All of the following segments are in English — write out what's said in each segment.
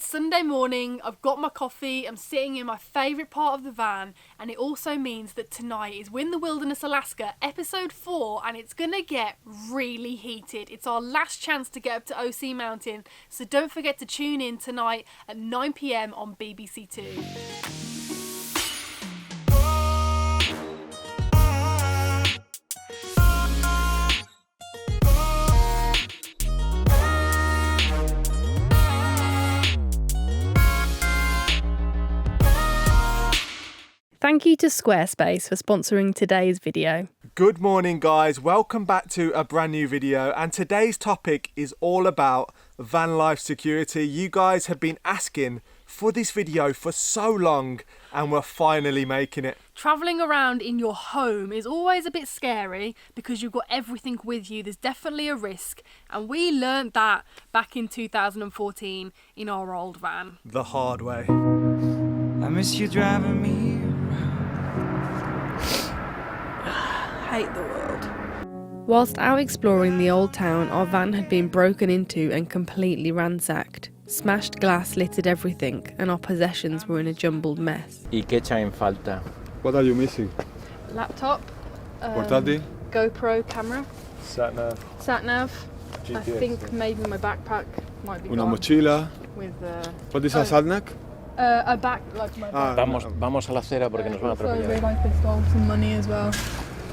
It's Sunday morning, I've got my coffee, I'm sitting in my favourite part of the van, and it also means that tonight is Win the Wilderness Alaska episode 4, and it's gonna get really heated. It's our last chance to get up to OC Mountain, so don't forget to tune in tonight at 9 PM on BBC Two. Thank you to Squarespace for sponsoring today's video. Good morning guys, welcome back to a brand new video, and today's topic is all about van life security. You guys have been asking for this video for so long and we're finally making it. Travelling around in your home is always a bit scary because you've got everything with you. There's definitely a risk, and we learned that back in 2014 in our old van. The hard way. I miss you driving me around. Hate the world. Whilst out exploring the old town, our van had been broken into and completely ransacked. Smashed glass littered everything, and our possessions were in a jumbled mess. ¿Y qué echa en falta? What are you missing? Laptop, Portátil? GoPro camera, Sat nav. sat nav. I GPS, think maybe my backpack might be Una gone mochila. with What is a snack? a back, like my Ah, Vamos a la acera porque nos van a Also, I atropellar. realised they stole some money as well.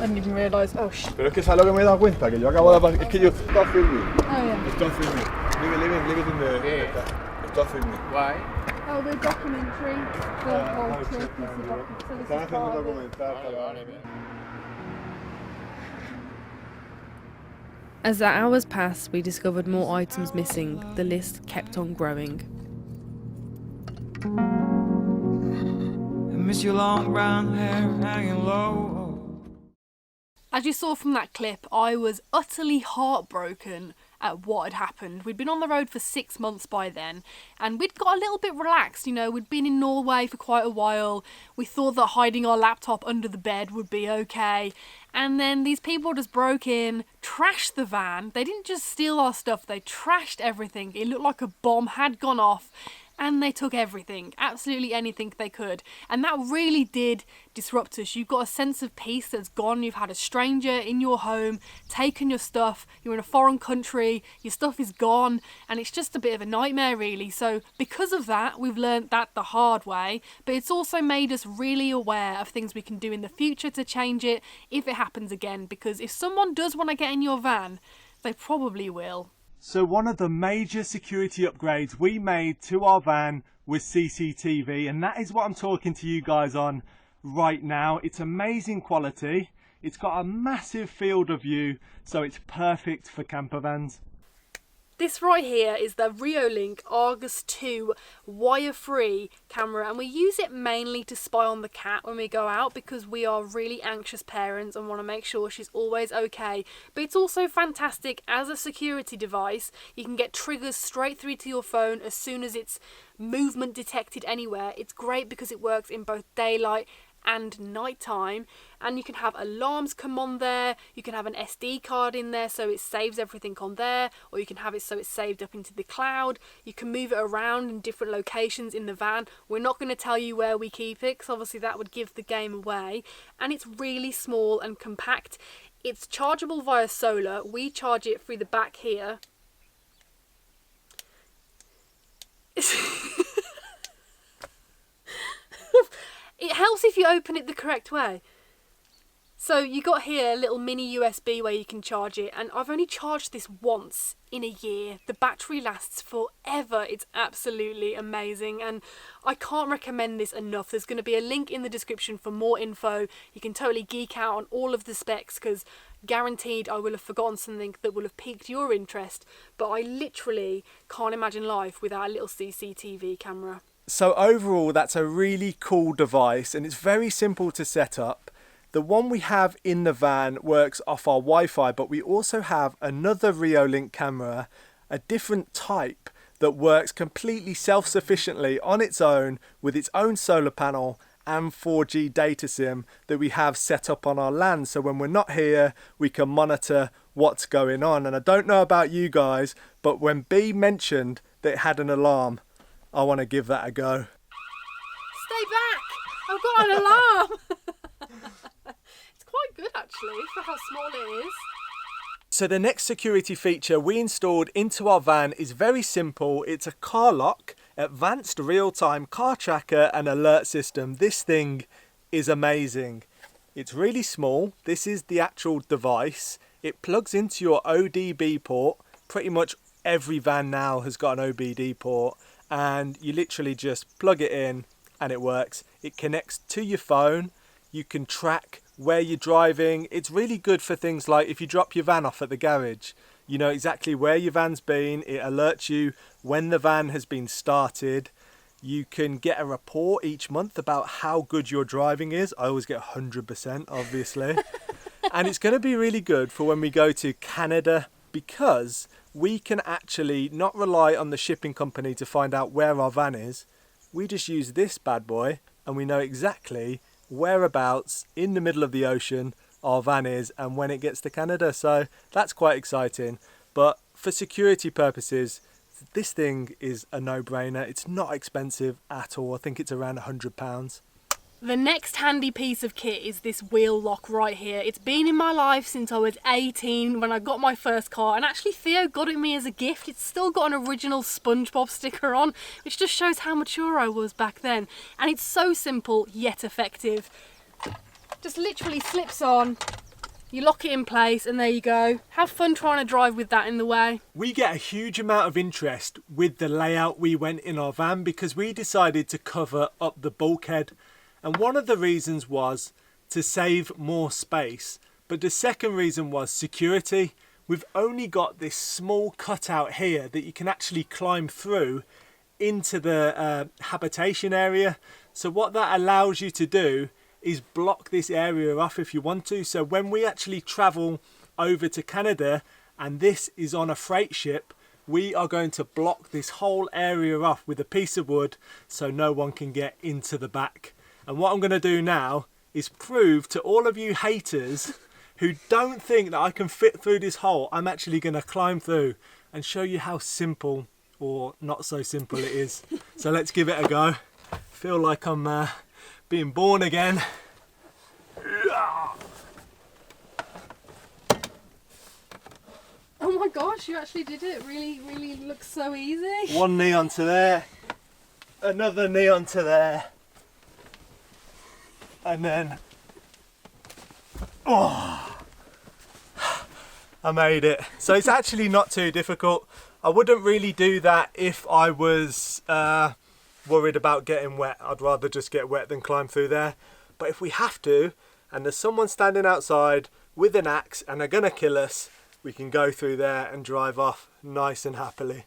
I didn't even realise. Oh shit. Pero es que sabes lo que me he dado cuenta, que yo acabo de es que yo stop filming. Oh yeah. Stop filming. Leave it in the stop filming. Why? Oh, the documentary. The whole trip is the documentary. So this Están is haciendo part un of it. documental. As the hours passed, we discovered more items missing. The list kept on growing. I miss your long brown hair hanging low. As you saw from that clip, I was utterly heartbroken at what had happened. We'd been on the road for 6 months by then, and we'd got a little bit relaxed, you know, we'd been in Norway for quite a while. We thought that hiding our laptop under the bed would be okay. And then these people just broke in, trashed the van. They didn't just steal our stuff, they trashed everything. It looked like a bomb had gone off. And they took everything, absolutely anything they could. And that really did disrupt us. You've got a sense of peace that's gone. You've had a stranger in your home, taken your stuff, you're in a foreign country, your stuff is gone, and it's just a bit of a nightmare really. So because of that, we've learned that the hard way, but it's also made us really aware of things we can do in the future to change it if it happens again. Because if someone does want to get in your van, they probably will. So one of the major security upgrades we made to our van was CCTV, and that is what I'm talking to you guys on right now. It's amazing quality. It's got a massive field of view, so it's perfect for camper vans. This right here is the Reolink Argus 2 wire-free camera, and we use it mainly to spy on the cat when we go out because we are really anxious parents and want to make sure she's always okay. But it's also fantastic as a security device. You can get triggers straight through to your phone as soon as it's movement detected anywhere. It's great because it works in both daylight and nighttime, and you can have alarms come on there, you can have an SD card in there so it saves everything on there, or you can have it so it's saved up into the cloud. You can move it around in different locations in the van. We're not going to tell you where we keep it because obviously that would give the game away, and it's really small and compact. It's chargeable via solar. We charge it through the back here. It helps if you open it the correct way. So you got here a little mini USB where you can charge it, and I've only charged this once in a year. The battery lasts forever. It's absolutely amazing, and I can't recommend this enough. There's going to be a link in the description for more info. You can totally geek out on all of the specs because guaranteed I will have forgotten something that will have piqued your interest, but I literally can't imagine life without a little CCTV camera. So overall, that's a really cool device, and it's very simple to set up. The one we have in the van works off our Wi-Fi, but we also have another Reolink camera, a different type that works completely self-sufficiently on its own with its own solar panel and 4G data SIM that we have set up on our land. So when we're not here, we can monitor what's going on. And I don't know about you guys, but when Bee mentioned that it had an alarm, I want to give that a go. Stay back! I've got an alarm! It's quite good actually for how small it is. So the next security feature we installed into our van is very simple. It's a car lock, advanced real-time car tracker and alert system. This thing is amazing. It's really small. This is the actual device. It plugs into your ODB port. Pretty much every van now has got an OBD port, and you literally just plug it in and it works. It connects to your phone. You can track where you're driving. It's really good for things like if you drop your van off at the garage, you know exactly where your van's been. It alerts you when the van has been started. You can get a report each month about how good your driving is. I always get 100%, obviously. And it's going to be really good for when we go to Canada, because we can actually not rely on the shipping company to find out where our van is. We just use this bad boy and we know exactly whereabouts in the middle of the ocean our van is and when it gets to Canada. So that's quite exciting. But for security purposes, this thing is a no-brainer. It's not expensive at all. I think it's around £100. The next handy piece of kit is this wheel lock right here. It's been in my life since I was 18 when I got my first car, and actually Theo got it me as a gift. It's still got an original SpongeBob sticker on, which just shows how mature I was back then. And it's so simple yet effective. Just literally slips on, you lock it in place, and there you go. Have fun trying to drive with that in the way. We get a huge amount of interest with the layout we went in our van because we decided to cover up the bulkhead. And one of the reasons was to save more space. But the second reason was security. We've only got this small cutout here that you can actually climb through into the habitation area. So what that allows you to do is block this area off if you want to. So when we actually travel over to Canada and this is on a freight ship, we are going to block this whole area off with a piece of wood so no one can get into the back. And what I'm going to do now is prove to all of you haters who don't think that I can fit through this hole, I'm actually going to climb through and show you how simple or not so simple it is. So let's give it a go. I feel like I'm being born again. Oh my gosh, you actually did it. Really looks so easy. One knee onto there, another knee onto there. And then, oh, I made it. So it's actually not too difficult. I wouldn't really do that if I was worried about getting wet. I'd rather just get wet than climb through there. But if we have to, and there's someone standing outside with an axe and they're gonna kill us, we can go through there and drive off nice and happily.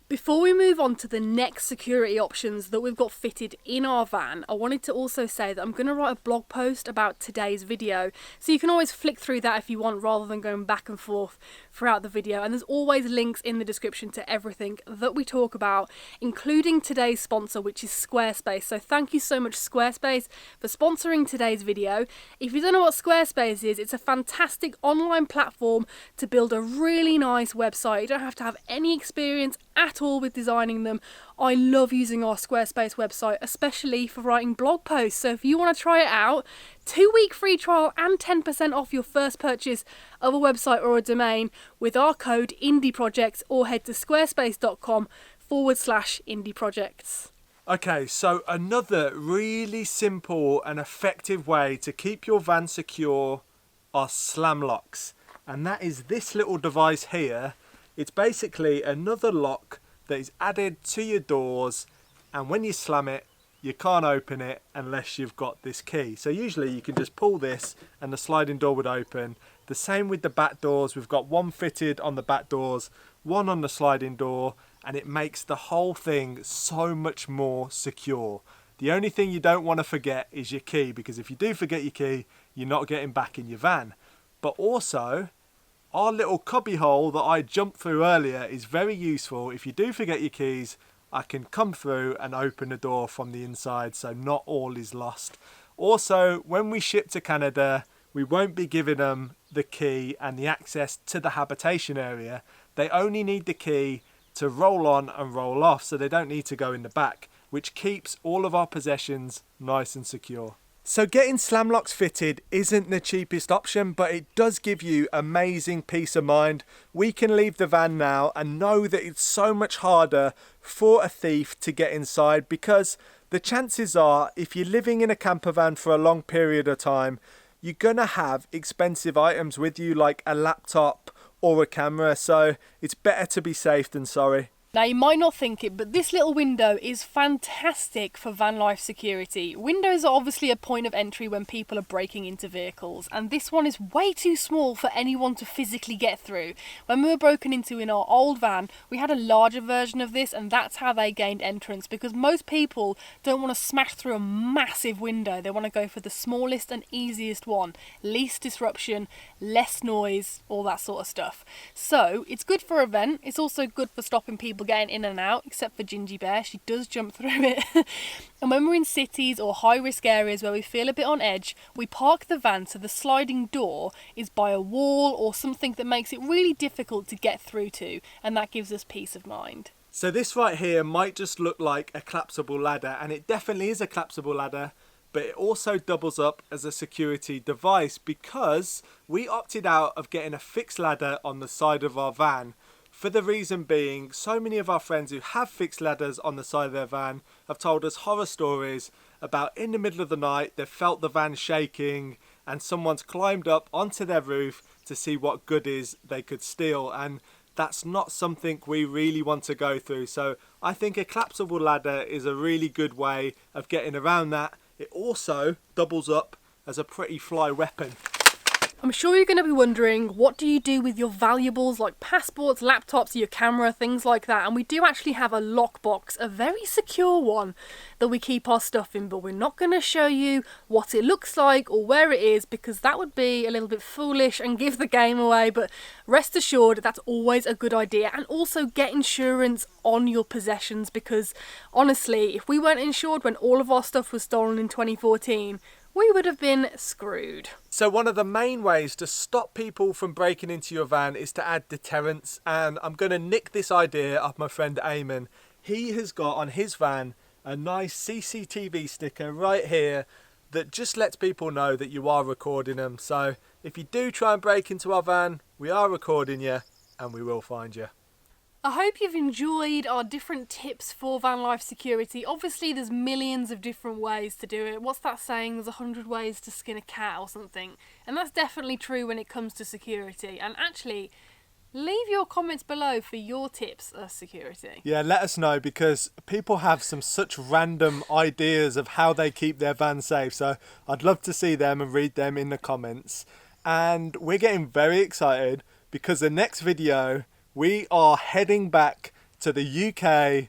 Before we move on to the next security options that we've got fitted in our van, I wanted to also say that I'm going to write a blog post about today's video. So you can always flick through that if you want rather than going back and forth throughout the video. And there's always links in the description to everything that we talk about, including today's sponsor, which is Squarespace. So thank you so much, Squarespace, for sponsoring today's video. If you don't know what Squarespace is, it's a fantastic online platform to build a really nice website. You don't have to have any experience at all with designing them. I love using our Squarespace website, especially for writing blog posts. So if you want to try it out, 2-week free trial and 10% off your first purchase of a website or a domain with our code IndieProjects, or head to squarespace.com/IndieProjects. Okay, so another really simple and effective way to keep your van secure are slam locks. And that is this little device here. It's basically another lock that is added to your doors, and when you slam it, you can't open it unless you've got this key. So usually you can just pull this and the sliding door would open. The same with the back doors. We've got one fitted on the back doors, one on the sliding door, and it makes the whole thing so much more secure. The only thing you don't want to forget is your key, because if you do forget your key, you're not getting back in your van. But also, our little cubby hole that I jumped through earlier is very useful. If you do forget your keys, I can come through and open the door from the inside, so not all is lost. Also, when we ship to Canada, we won't be giving them the key and the access to the habitation area. They only need the key to roll on and roll off, so they don't need to go in the back, which keeps all of our possessions nice and secure. So getting slam locks fitted isn't the cheapest option, but it does give you amazing peace of mind. We can leave the van now and know that it's so much harder for a thief to get inside, because the chances are, if you're living in a camper van for a long period of time, you're gonna have expensive items with you, like a laptop or a camera, so it's better to be safe than sorry. Now, you might not think it, but this little window is fantastic for van life security. Windows are obviously a point of entry when people are breaking into vehicles, and this one is way too small for anyone to physically get through. When we were broken into in our old van, we had a larger version of this, and that's how they gained entrance, because most people don't want to smash through a massive window. They want to go for the smallest and easiest one. Least disruption, less noise, all that sort of stuff. So, it's good for a vent. It's also good for stopping people getting in and out, except for Ginjey Bear. She does jump through it. And when we're in cities or high risk areas where we feel a bit on edge, we park the van so the sliding door is by a wall or something that makes it really difficult to get through to, and that gives us peace of mind. So this right here might just look like a collapsible ladder, and it definitely is a collapsible ladder, but it also doubles up as a security device, because we opted out of getting a fixed ladder on the side of our van. For the reason being, so many of our friends who have fixed ladders on the side of their van have told us horror stories about in the middle of the night they've felt the van shaking and someone's climbed up onto their roof to see what goodies they could steal, and that's not something we really want to go through. So I think a collapsible ladder is a really good way of getting around that. It also doubles up as a pretty fly weapon. I'm sure you're going to be wondering, what do you do with your valuables like passports, laptops, your camera, things like that? And we do actually have a lockbox, a very secure one that we keep our stuff in, but we're not going to show you what it looks like or where it is, because that would be a little bit foolish and give the game away. But rest assured, that's always a good idea. And also get insurance on your possessions, because honestly, if we weren't insured when all of our stuff was stolen in 2014, we would have been screwed. So one of the main ways to stop people from breaking into your van is to add deterrence, and I'm going to nick this idea off my friend Eamon. He has got on his van a nice CCTV sticker right here that just lets people know that you are recording them. So if you do try and break into our van, we are recording you and we will find you. I hope you've enjoyed our different tips for van life security. Obviously there's millions of different ways to do it. What's that saying? There's 100 ways to skin a cat or something. And that's definitely true when it comes to security. And actually, leave your comments below for your tips of security. Yeah, let us know, because people have some such random ideas of how they keep their van safe. So I'd love to see them and read them in the comments. And we're getting very excited because the next video, we are heading back to the UK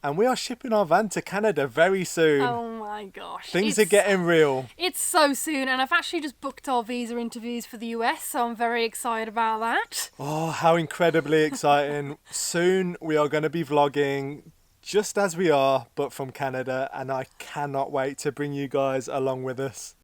and we are shipping our van to Canada very soon. Oh my gosh. Things are getting real. It's so soon, and I've actually just booked our visa interviews for the US, so I'm very excited about that. Oh, how incredibly exciting. Soon we are going to be vlogging just as we are, but from Canada, and I cannot wait to bring you guys along with us.